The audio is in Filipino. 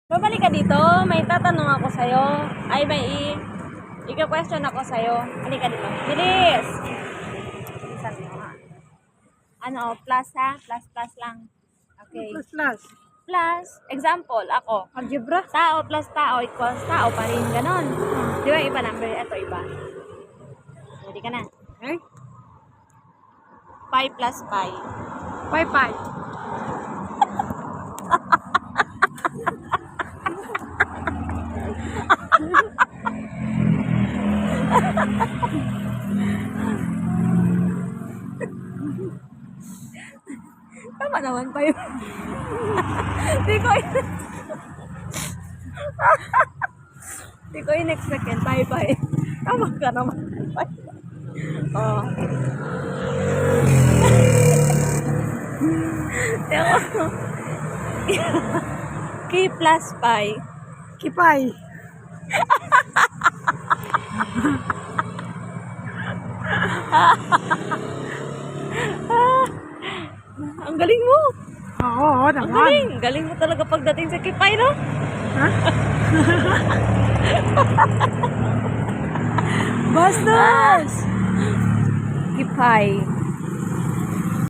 Babalik ka dito, may tatanong ako sa'yo. Ay, ika-question ako sa'yo. Halika dito. Bilis! Bilisan mo ha. Ano, plus ha? Plus lang. Okay. Plus. Plus, example, ako. Algebra. Tao plus tao equals tao pa rin. Ganon. Di ba iba number? Ito iba. Ready ka na? Okay. Pi plus pi. Pi. Tama naman pa yun. Di ko in-expect yan. Pi. Tama ka naman. Oh. K plus pi. Kipay. Ang galing mo. Oo, Ang naman. galing. Galing mo talaga pagdating sa kipay, no? Ha? Bastos! Kipay.